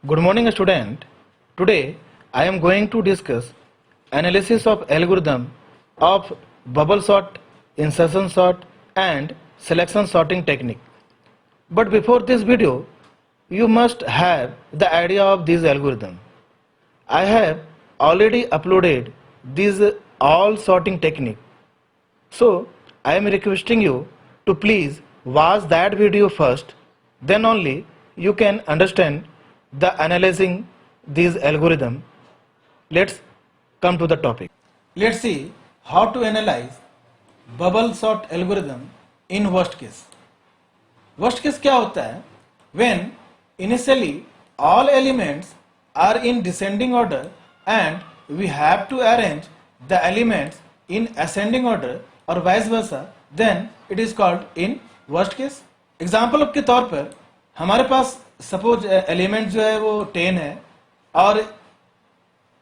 Good morning, student. Today I am going to discuss analysis of algorithm of bubble sort, insertion sort and selection sorting technique. But before this video, you must have the idea of this algorithm. I have already uploaded these all sorting technique. So I am requesting you to please watch that video first, then only you can understand the analyzing these algorithm. Let's come to the topic. Let's see how to analyze bubble sort algorithm in worst case. Worst case क्या होता है? When initially all elements are in descending order and we have to arrange the elements in ascending order or vice versa, then it is called in worst case. Example के तौर पर हमारे पास suppose element जो है वो 10 है और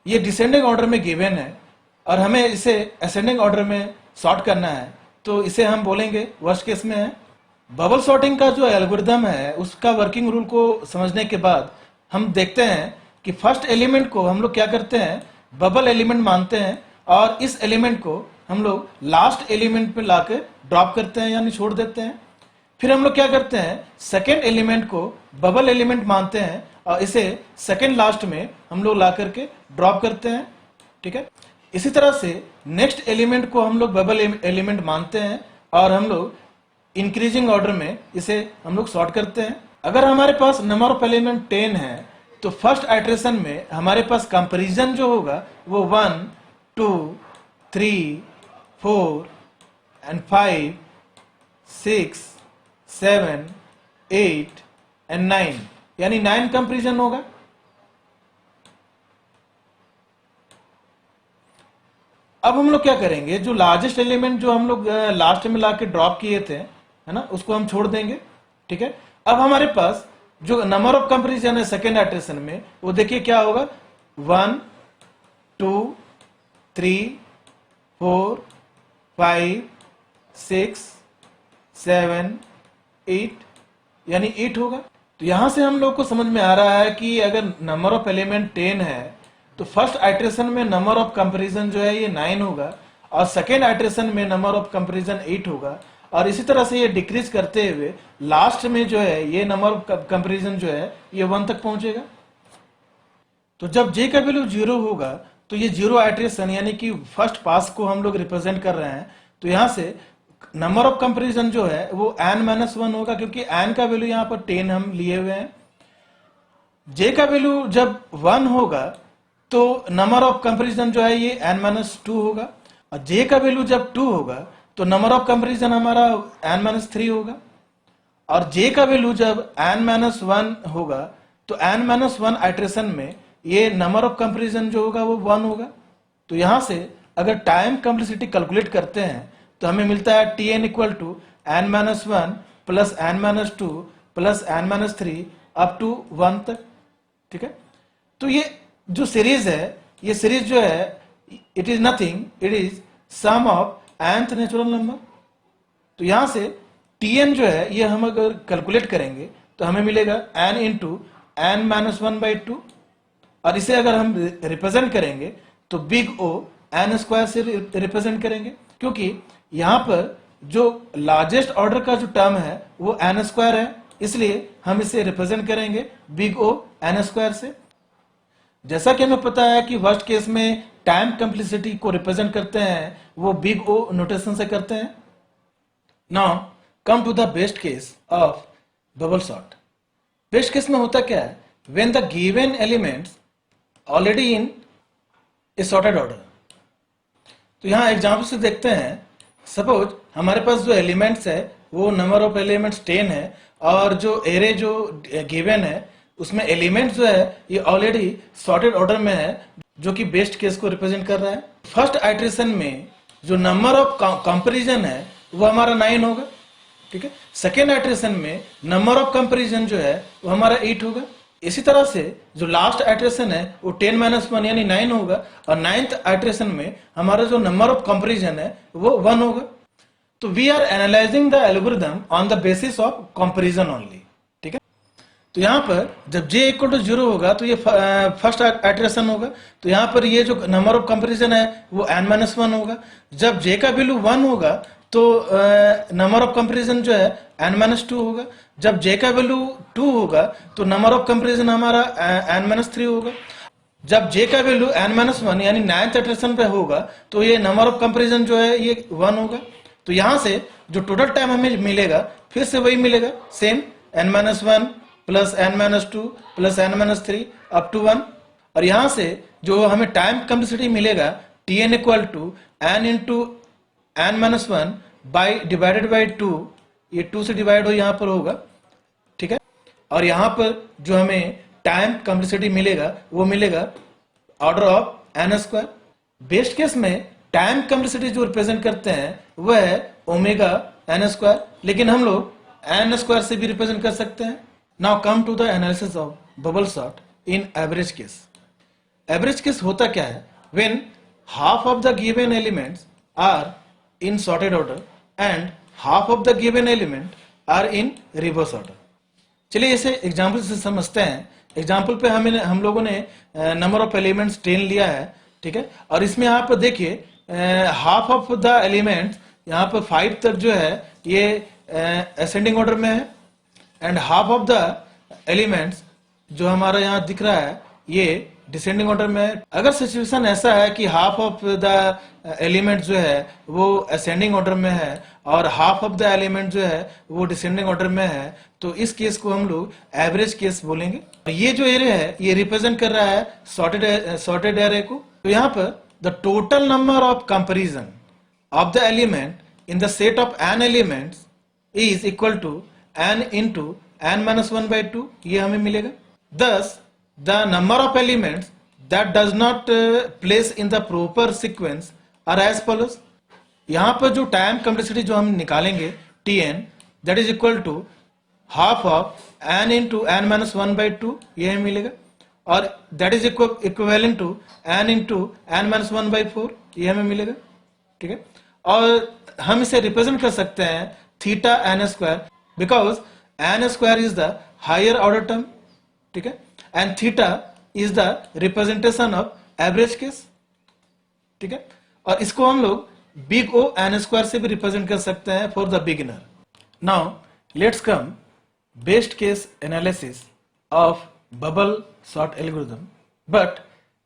ये डिसेंडिंग ऑर्डर में गिवन है और हमें इसे असेंडिंग ऑर्डर में सॉर्ट करना है, तो इसे हम बोलेंगे वर्स्ट केस में है. बबल सॉर्टिंग का जो एल्गोरिथम है उसका वर्किंग रूल को समझने के बाद हम देखते हैं कि फर्स्ट एलिमेंट को हम लोग क्या करते हैं, बबल एलिमेंट मानते हैं और इस एलिमेंट को हम लोग लास्ट एलिमेंट पे लाके ड्रॉप करते हैं यानी छोड़ देते हैं. फिर हम लोग क्या करते हैं, सेकेंड एलिमेंट को बबल एलिमेंट मानते हैं और इसे सेकेंड लास्ट में हम लोग ला करके ड्रॉप करते हैं. ठीक है, इसी तरह से नेक्स्ट एलिमेंट को हम लोग बबल एलिमेंट मानते हैं और हम लोग इंक्रीजिंग ऑर्डर में इसे हम लोग सॉर्ट करते हैं. अगर हमारे पास नंबर ऑफ एलिमेंट 10 है तो फर्स्ट आइटरेशन में हमारे पास कंपैरिजन जो होगा वो 1, 2, 3, 4 and 5, 6, 7, 8 and 9 यानी 9 कंपैरिजन होगा. अब हम लोग क्या करेंगे, जो लार्जेस्ट एलिमेंट जो हम लोग लास्ट में लाके ड्रॉप किए थे, है ना, उसको हम छोड़ देंगे. ठीक है, अब हमारे पास जो नंबर ऑफ कंपैरिजन है सेकेंड आइटरेशन में वो देखिए क्या होगा, 1, 2, 3, 4, 5, 6, 7, 8 यानी 8 होगा. तो यहां से हम लोग को समझ में आ रहा है कि अगर नंबर ऑफ एलिमेंट 10 है तो फर्स्ट आइटरेशन में नंबर ऑफ कंपैरिजन जो है ये 9 होगा और सेकेंड आइटरेशन में नंबर ऑफ कंपैरिजन 8 होगा और इसी तरह से ये डिक्रीज करते हुए लास्ट में जो है ये नंबर ऑफ कंपैरिजन जो है ये 1 तक पहुंचेगा. तो जब j का वैल्यू 0 होगा तो ये 0 आइटरेशन यानी कि फर्स्ट पास को हम लोग रिप्रेजेंट कर रहे हैं. तो यहां से नंबर ऑफ कंपैरिजन जो है वो n-1 होगा क्योंकि n का वैल्यू यहां पर 10 हम लिए हुए हैं. j का वैल्यू जब 1 होगा तो नंबर ऑफ कंपैरिजन जो है ये n-2 होगा और j का वैल्यू जब 2 होगा तो नंबर ऑफ कंपैरिजन हमारा n-3 होगा और j का वैल्यू जब n-1 होगा तो n-1 आइटरेशन में ये नंबर ऑफ कंपैरिजन जो होगा वो 1 होगा. तो यहां से अगर टाइम कॉम्प्लेक्सिटी कैलकुलेट करते हैं तो हमें मिलता है Tn equal to n-1 plus n-2 plus n-3 up to 1 तक. ठीक है, तो ये जो सीरीज है ये सीरीज जो है it is nothing, it is sum of nth natural number. तो यहां से Tn जो है ये हम अगर कैलकुलेट करेंगे तो हमें मिलेगा n इंटू n-1/2 और इसे अगर हम रिप्रेजेंट करेंगे तो बिग O n स्क्वायर से रिप्रेजेंट करेंगे क्योंकि यहां पर जो लार्जेस्ट ऑर्डर का जो टर्म है वो n स्क्वायर है, इसलिए हम इसे रिप्रेजेंट करेंगे बिग O n स्क्वायर से. जैसा कि हमें पता है कि वर्स्ट केस में टाइम कॉम्प्लेक्सिटी को रिप्रेजेंट करते हैं वो बिग O नोटेशन से करते हैं. Now come to the best case of bubble sort. Best case में होता क्या है, when the given elements already in a sorted order. तो यहां एग्जांपल से देखते हैं, सपोज हमारे पास जो एलिमेंट्स है वो नंबर ऑफ एलिमेंट्स 10 है और जो एरे जो गिवन है उसमें एलिमेंट्स जो है ये ऑलरेडी सॉर्टेड ऑर्डर में है जो कि बेस्ट केस को रिप्रेजेंट कर रहा है. फर्स्ट आइटरेशन में जो नंबर ऑफ कंपैरिजन है वो हमारा 9 होगा. ठीक है, सेकेंड आइटरेशन में नंबर ऑफ कंपैरिजन जो है वो हमारा 8 होगा. इसी तरह से जो लास्ट आइटरेशन है वो 10-1 यानी 9 होगा और 9th आइटरेशन में हमारा जो नंबर ऑफ कंपैरिजन है वो 1 होगा. तो we are analysing the algorithm on the basis of comparison only. ठीक है, तो यहाँ पर जब j इक्वल टू 0 होगा तो ये फर्स्ट आइटरेशन होगा, तो यहाँ पर ये जो नंबर ऑफ कंपेरिजन है वो n-1 होगा। जब j का वैल्यू 1 होगा तो नंबर ऑफ कंपेरिजन जो है n-2 होगा। जब j का वैल्यू 2 होगा तो नंबर ऑफ कंपेरिजन हमारा n-3 होगा। जब j का वैल्यू n-1 यानी 9th इटरेशन पे होगा तो ये नंबर ऑफ कंपेरिजन जो है ये 1 होगा। तो यहाँ से जो टोटल टाइम हमें मिलेगा फिर से वही मिलेगा, same n-1 plus n-2 plus n-3 up to 1। और यहाँ से जो हमें टाइम कम्प्लेक्सिटी मिलेगा Tn equal to n into n-1 by divided by 2, ये 2 से डिवाइड हो यहाँ पर होगा, ठीक है। और यहाँ पर जो हमें टाइम कम्प्लेक्सिटी मिलेगा वो मिलेगा order of n²। Best case में टाइम कम्प्लेक्सिटी जो रिप्रेजेंट करते हैं वह है ओमेगा n², लेकिन हम लोग n² से भी रिप्रेजेंट कर सकते हैं। Now come to the analysis of bubble sort in average case. Average case होता क्या है? When half of the given elements are in sorted order and half of the given element are in reverse order. चलिए इसे example से समझते हैं। Example पे हम लोगों ने नंबर ऑफ एलिमेंट्स 10 लिया है, ठीक है। और इसमें आप देखिए हाफ ऑफ द एलिमेंट्स यहाँ पर 5 तक जो है ये असेंडिंग ऑर्डर में है and half of the elements जो हमारा यहाँ दिख रहा है ये डिसेंडिंग ऑर्डर में है। अगर सिचुएशन ऐसा है कि हाफ ऑफ द एलिमेंट जो है वो असेंडिंग ऑर्डर में है और हाफ ऑफ द एलिमेंट जो है वो डिसेंडिंग ऑर्डर में है, तो इस केस को हम लोग एवरेज केस बोलेंगे। ये जो एरे है ये रिप्रेजेंट कर रहा है सॉर्टेड एरे को। तो यहाँ पर the total number of comparison of the element in the set of n elements is equal to n into n-1/2, ये हमें मिलेगा। Thus, the number of elements that does not place in the proper sequence are as follows। यहाँ पर जो time complexity जो हम निकालेंगे Tn that is equal to half of n into n-1/2, ये हमें मिलेगा। और that is equivalent to n into n-1/4, ये हमें मिलेगा, ठीक है। और हम इसे रिप्रेजेंट कर सकते हैं theta n², because n² is the higher order term, ठीक है, and theta is the representation of average case, ठीक है। और इसको हम लोग बिग O n² से भी रिप्रेजेंट कर सकते हैं for the beginner. Now let's come best case analysis of bubble sort algorithm, but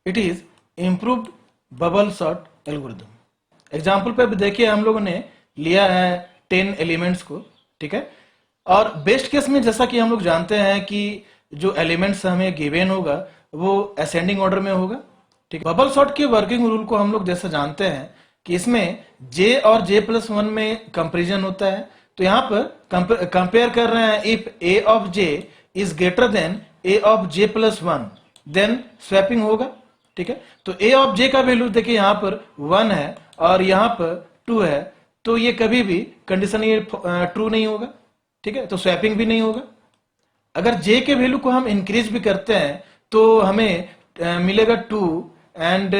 it is improved bubble sort algorithm. Example पे भी देखिए हम लोगों ने लिया है 10 एलिमेंट्स को, ठीक है। और बेस्ट केस में जैसा कि हम लोग जानते हैं कि जो एलिमेंट्स हमें गिवन होगा वो असेंडिंग ऑर्डर में होगा, ठीक है। बबल सॉर्ट के वर्किंग रूल को हम लोग जैसा जानते हैं कि इसमें j और j+1 में कंपेरिजन होता है। तो यहाँ पर कंपेयर कर रहे हैं, if a of j is greater than a of j+1 then swapping होगा, ठीक है। तो a ऑफ j का वैल्यू देखिए यहाँ पर 1 है और यहाँ पर 2 है, तो ये कभी भी कंडीशन ये ट्रू नहीं होगा, ठीक है। तो स्वैपिंग भी नहीं होगा। अगर j के वैल्यू को हम इंक्रीज भी करते हैं तो हमें मिलेगा 2 एंड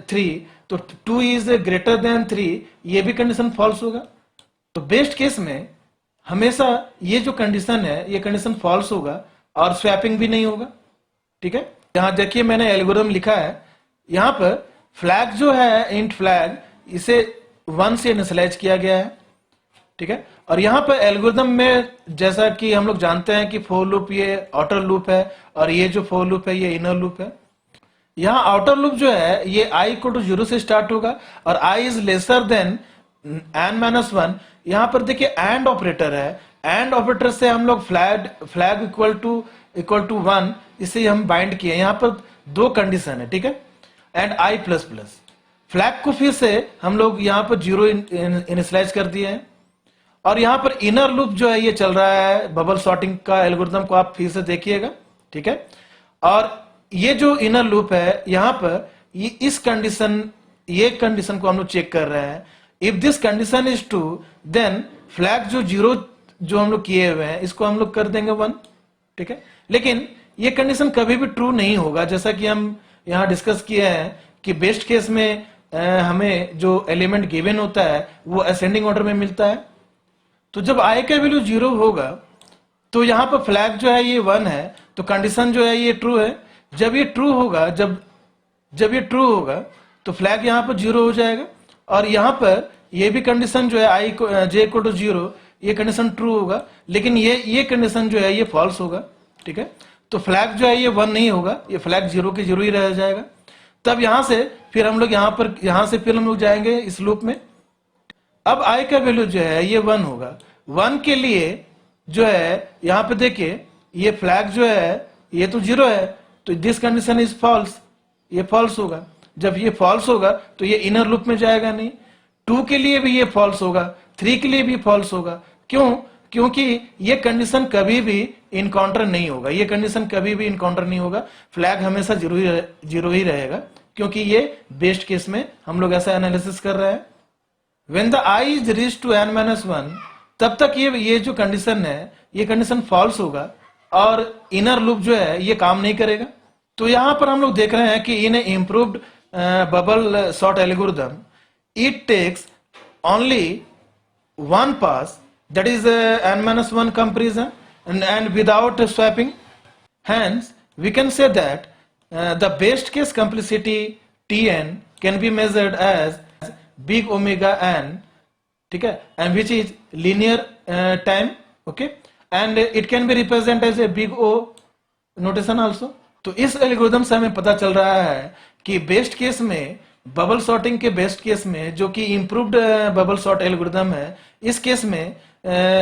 3, तो 2 इज ग्रेटर देन 3, ये भी कंडीशन फॉल्स होगा। तो बेस्ट केस में हमेशा ये जो कंडीशन है ये कंडीशन फॉल्स होगा और स्वैपिंग भी नहीं होगा, ठीक है। यहाँ देखिए मैंने एल्गोरिथम लिखा है, यहाँ पर फ्लैग जो है इंट फ्लैग इसे 1 से इनिशियलाइज किया गया है, ठीक है। और यहाँ पर एल्गोरिथम में जैसा कि हम लोग जानते हैं कि फॉर लूप ये आउटर लूप है और ये जो फॉर लूप है ये इनर लूप है। यहाँ आउटर लूप जो है ये i इक्वल टू 0 से स्टार्ट होगा और i is lesser than n-1। यहाँ पर देखिए एंड ऑपरेटर है, एंड ऑपरेटर से हम लोग फ्लैग इक्वल टू 1 इसे हम बाइंड किए। यहाँ पर 2 कंडीशन है, ठीक है, एंड i++। फ्लैग को फिर से हम लोग यहाँ पर 0 इनिशियलाइज कर दिए हैं। और यहाँ पर इनर लूप जो है ये चल रहा है, बबल सॉर्टिंग का एल्गोरिथम को आप फिर से देखिएगा, ठीक है। और ये जो इनर लूप है यहाँ पर ये कंडीशन को हम लोग चेक कर रहे हैं। If this condition is true then flag जो 0 जो हम लोग किए हुए हैं इसको हम लोग कर देंगे 1, ठीक है। लेकिन ये कंडीशन कभी भी ट्रू नहीं होगा, जैसा कि हम यहाँ डिस्कस किए हैं कि बेस्ट केस में हमें जो एलिमेंट गिवन होता है वो असेंडिंग ऑर्डर में मिलता है। तो जब i का वैल्यू 0 होगा तो यहाँ पर फ्लैग जो है ये 1 है, तो कंडीशन जो है ये ट्रू है। जब ये ट्रू होगा, जब ये ट्रू होगा तो फ्लैग यहाँ पर 0 हो जाएगा, और यहाँ पर ये भी कंडीशन जो है आई जे इक्वल टू 0, ये कंडीशन ट्रू होगा, लेकिन ये कंडीशन जो है ये फॉल्स होगा। ठीक है, तो फ्लैग जो है ये 1 नहीं होगा, ये फ्लैग 0 के 0 ही रह जाएगा। तब यहां से फिर हम लोग यहां से फिर हम लोग जाएंगे इस लूप में। अब आई का वैल्यू जो है ये 1 होगा। 1 के लिए जो है यहाँ पे देखिए ये फ्लैग जो है ये तो 0 है, तो दिस कंडीशन इज फॉल्स, ये फॉल्स होगा। जब ये फॉल्स होगा तो ये इनर लूप में जाएगा नहीं। 2 के लिए भी ये फॉल्स होगा, 3 के लिए भी फॉल्स होगा। क्यों? क्योंकि ये कंडीशन कभी भी इनकाउंटर नहीं होगा, ये कंडीशन कभी भी इनकाउंटर नहीं होगा, फ्लैग हमेशा 0 ही रहेगा, क्योंकि ये बेस्ट केस में हम लोग ऐसा एनालिसिस कर रहे हैं। When the I is reached to n-1, तब तक ये जो कंडीशन है ये कंडीशन फॉल्स होगा और इनर लूप जो है ये काम नहीं करेगा। तो यहां पर हम लोग देख रहे हैं कि in improved bubble sort algorithm it takes only one pass, that is n-1 comparison and without swapping. Hence we can say that the best case complexity Tn can be measured as big omega n, ठीक है, and which is linear time, okay, and it can be represented as a big O notation also. तो इस algorithm से हमें पता चल रहा है कि बेस्ट केस में, बबल सॉर्टिंग के बेस्ट केस में, जो कि इम्प्रूव्ड बबल सॉर्ट एल्गोरिथम है, इस केस में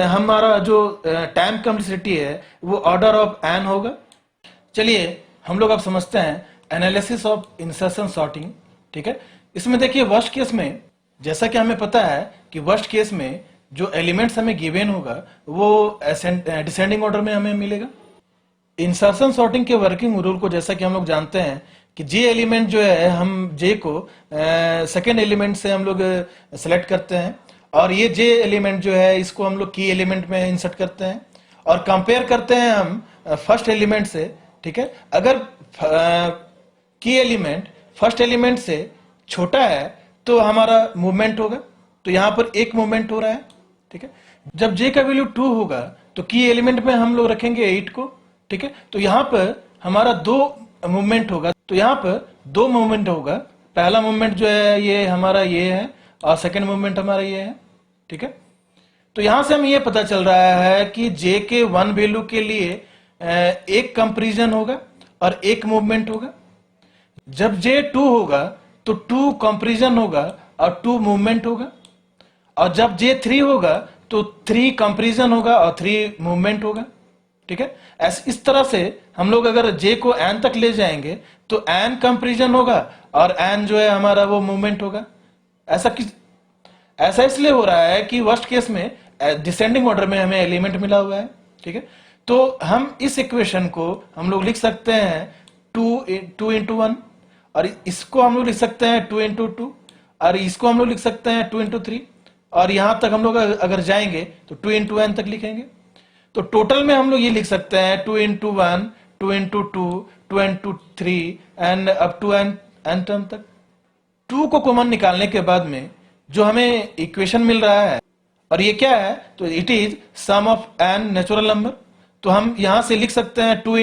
हमारा जो टाइम कम्प्लेक्सिटी है वो ऑर्डर ऑफ एन होगा। चलिए हम लोग अब समझते हैं एनालिसिस ऑफ इंसर्शन सॉर्टिंग। ठीक है, इसमें देखिए वर्स्ट केस में, जैसा कि हमें पता है कि वर्स्ट केस में जो एलिमेंट्स हमें गिवन होगा वो डिसेंडिंग ऑर्डर में हमें मिलेगा। इंसर्शन सॉर्टिंग के वर्किंग रूल को जैसा कि हम लोग जानते हैं कि जे एलिमेंट जो है, हम जे को सेकेंड एलिमेंट से हम लोग सेलेक्ट करते हैं, और ये जे एलिमेंट जो है इसको हम लोग की एलिमेंट में इंसर्ट करते हैं और कंपेयर करते हैं हम फर्स्ट एलिमेंट से। ठीक है, अगर की एलिमेंट फर्स्ट एलिमेंट से छोटा है तो हमारा मूवमेंट होगा, तो यहां पर एक मूवमेंट हो रहा है। ठीक है, जब जे का वैल्यू 2 होगा तो की एलिमेंट में हम लोग रखेंगे 8 को। ठीक है, तो यहां पर हमारा 2 मूवमेंट होगा, तो यहां पर 2 मूवमेंट होगा। पहला मूवमेंट जो है ये हमारा ये है और सेकेंड मूवमेंट हमारा ये है। ठीक है, तो यहां से हमें ये पता चल रहा है कि जे के 1 वैल्यू के लिए एक कंपैरिजन होगा और एक मूवमेंट होगा। जब जे 2 होगा तो 2 कंपैरिजन होगा और 2 मूवमेंट होगा, और जब जे 3 होगा तो 3 कंपैरिजन होगा और 3 मूवमेंट होगा। ठीक है, इस तरह से हम लोग अगर जे को एन तक ले जाएंगे तो एन कंपैरिजन होगा और एन जो है हमारा वो मूवमेंट होगा। ऐसा इसलिए हो रहा है कि वर्स्ट केस में डिसेंडिंग ऑर्डर में हमें एलिमेंट मिला हुआ है। ठीक है, तो हम इस इक्वेशन को हम लोग लिख सकते हैं 2 into 1, और इसको हम लोग लिख सकते हैं 2 into 2, और इसको हम लोग लिख सकते हैं 2 into 3, और यहां तक हम लोग अगर जाएंगे तो 2 into n तक लिखेंगे। तो टोटल में हम लोग ये लिख सकते हैं 2 into 1, 2 into 2, 2 into 3 and up to n term तक। 2 को कॉमन निकालने के बाद में जो हमें इक्वेशन मिल रहा है, और ये क्या है, तो it is sum of n natural number. तो हम यहां से लिख सकते हैं 2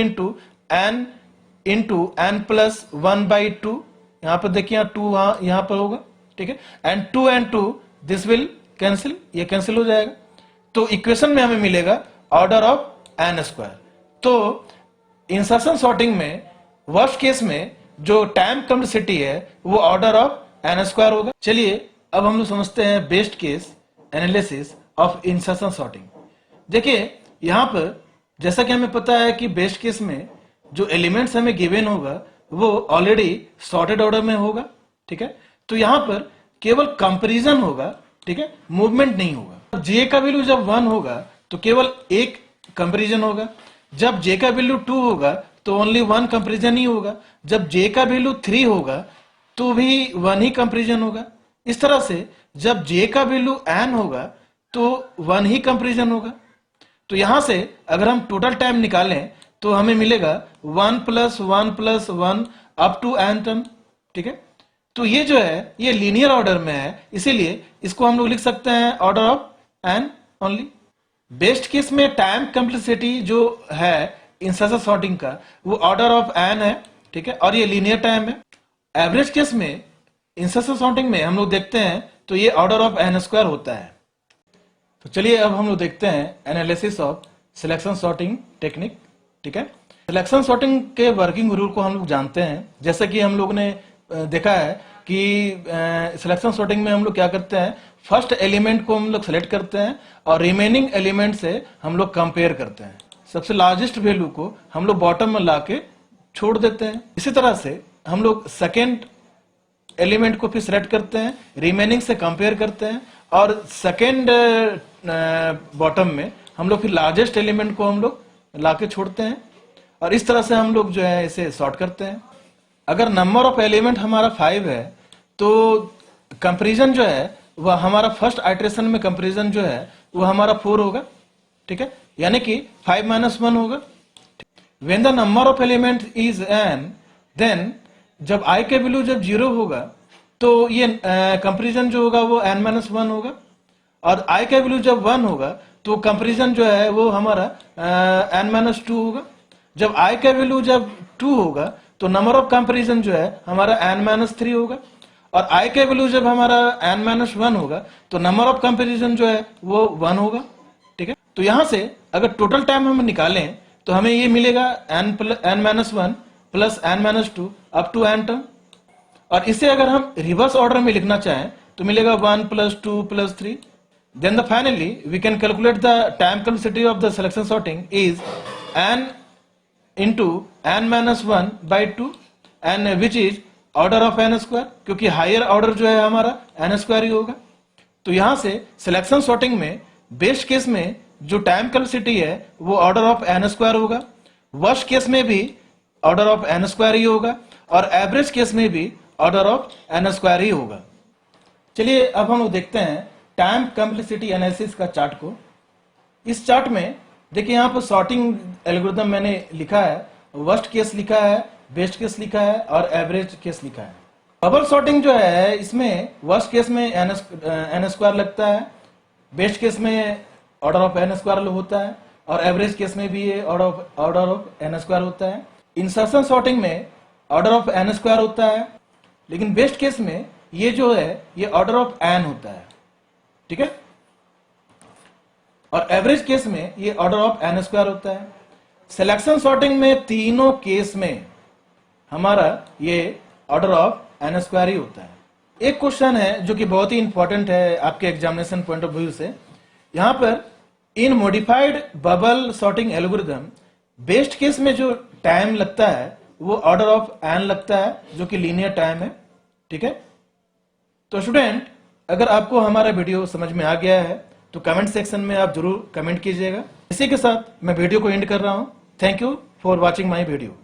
into n प्लस 1/2। यहां पर देखिए 2 यहां पर होगा। ठीक है, and 2 and 2 this will cancel, ये कैंसिल हो जाएगा। तो इक्वेशन में हमें मिलेगा ऑर्डर ऑफ n स्क्वायर। तो इंसर्शन सॉर्टिंग में वर्स्ट केस में जो टाइम कम्प्लेक्सिटी है वो ऑर्डर ऑफ n स्क्वायर होगा। चलिए अब हम लोग समझते हैं best case analysis of insertion sorting. देखिए यहां पर जैसा कि हमें पता है कि बेस्ट केस में जो एलिमेंट्स हमें गिवन होगा वो ऑलरेडी सॉर्टेड ऑर्डर में होगा। ठीक है, तो यहां पर केवल कंपैरिजन होगा। ठीक है, मूवमेंट नहीं होगा। जे का वैल्यू जब 1 होगा तो केवल एक कंपैरिजन होगा। जब जे का वैल्यू 2 होगा तो ओनली 1 कंपैरिजन ही होगा। जब जे का वैल्यू 3 होगा तो भी 1 ही कंपैरिजन होगा। इस तरह से जब जे का वैल्यू n होगा तो 1 ही कंपैरिजन होगा। तो यहां से अगर हम टोटल टाइम निकालें तो हमें मिलेगा 1 + 1 + 1 अप टू n टर्म। ठीक है, तो ये जो है ये लीनियर ऑर्डर में है, इसीलिए इसको हम लोग लिख सकते हैं order of n only. Best case में टाइम कम्प्लेक्सिटी जो है इंसर्शन सॉर्टिंग का वो ऑर्डर ऑफ एन है, ठीक है, और ये लीनियर टाइम है। एवरेज केस में इंसर्शन सॉर्टिंग में हम लोग देखते हैं तो ये ऑर्डर ऑफ एन स्क्वायर होता है। तो चलिए अब हम लोग देखते हैं analysis of selection sorting technique, ठीक है। सिलेक्शन सॉर्टिंग के वर्किंग रूल को हम लोग जानते हैं, जैसे कि हम लोग ने देखा है कि सिलेक्शन सॉर्टिंग में हम लोग क्या करते हैं, फर्स्ट एलिमेंट को हम लोग सेलेक्ट करते हैं और रिमेनिंग एलिमेंट से हम लोग कंपेयर करते हैं। सबसे लार्जेस्ट वैल्यू को हम लोग बॉटम में लाके छोड़ देते हैं। इसी तरह से हम लोग सेकेंड एलिमेंट को फिर सेलेक्ट करते हैं, रिमेनिंग से कंपेयर करते हैं और सेकेंड बॉटम में हम लोग फिर लार्जेस्ट एलिमेंट को हम लोग लाके छोड़ते हैं और इस तरह से हम लोग जो है इसे सॉर्ट करते हैं। अगर नंबर ऑफ एलिमेंट हमारा 5 है तो कंपैरिजन जो है वह हमारा फर्स्ट आइटरेशन में कंपैरिजन जो है वो हमारा 4 होगा, ठीक है, यानी कि 5 - 1 होगा। When the number of element is n, then जब i के वैल्यू जब 0 होगा तो ये कंपैरिजन जो होगा वो n - 1 होगा और i का वैल्यू जब 1 होगा तो कंपैरिजन जो है वो हमारा n - 2 होगा। जब i का वैल्यू जब 2 होगा तो नंबर ऑफ कंपैरिजन जो है हमारा n - 3 होगा और i का वैल्यू जब हमारा n - 1 होगा तो नंबर ऑफ कंपैरिजन जो है वो 1 होगा, ठीक है। तो यहां से अगर टोटल टाइम हम निकालें तो हमें ये मिलेगा n - 1 plus n - 2 up to n term. और इसे अगर हम रिवर्स ऑर्डर में लिखना चाहें तो मिलेगा 1 + 2 + 3। Then finally we can calculate the time complexity of the selection sorting is n into n - 1 by 2 and which is order of n square, क्योंकि हायर ऑर्डर जो है हमारा n स्क्वायर ही होगा। तो यहां से सिलेक्शन सॉर्टिंग में बेस्ट केस में जो टाइम कम्प्लेक्सिटी है वो ऑर्डर ऑफ n स्क्वायर होगा, वर्स्ट केस में भी ऑर्डर ऑफ n स्क्वायर ही होगा और एवरेज केस में भी ऑर्डर ऑफ n स्क्वायर ही होगा। चलिए अब हम लोग देखते हैं टाइम कम्प्लेक्सिटी एनालिसिस का चार्ट को। इस चार्ट में देखिए यहाँ पर सॉर्टिंग एल्गोरिथम मैंने लिखा है, वर्स्ट केस लिखा है, बेस्ट केस लिखा है और एवरेज केस लिखा है। बबल सॉर्टिंग जो है इसमें वर्स्ट केस में n स्क्वायर लगता है, बेस्ट केस में ऑर्डर ऑफ n स्क्वायर होता है और एवरेज केस में भी ये ऑर्डर ऑफ n स्क्वायर होता है। इंसर्शन सॉर्टिंग में ऑर्डर ऑफ n स्क्वायर होता है, लेकिन बेस्ट केस में ये जो है ये ऑर्डर ऑफ n होता है, ठीक है, और एवरेज केस में ये ऑर्डर ऑफ n स्क्वायर होता है। सिलेक्शन सॉर्टिंग में तीनों केस में हमारा ये ऑर्डर ऑफ n स्क्वायर ही होता है। एक क्वेश्चन है जो कि बहुत ही इंपॉर्टेंट है आपके एग्जामिनेशन पॉइंट ऑफ व्यू से, यहां पर in modified bubble sorting algorithm best case में जो टाइम लगता है वो ऑर्डर ऑफ n लगता है जो कि लीनियर टाइम है, ठीक है। तो स्टूडेंट अगर आपको हमारा वीडियो समझ में आ गया है तो कमेंट सेक्शन में आप जरूर कमेंट कीजिएगा। इसी के साथ मैं वीडियो को एंड कर रहा हूं। Thank you for watching my video.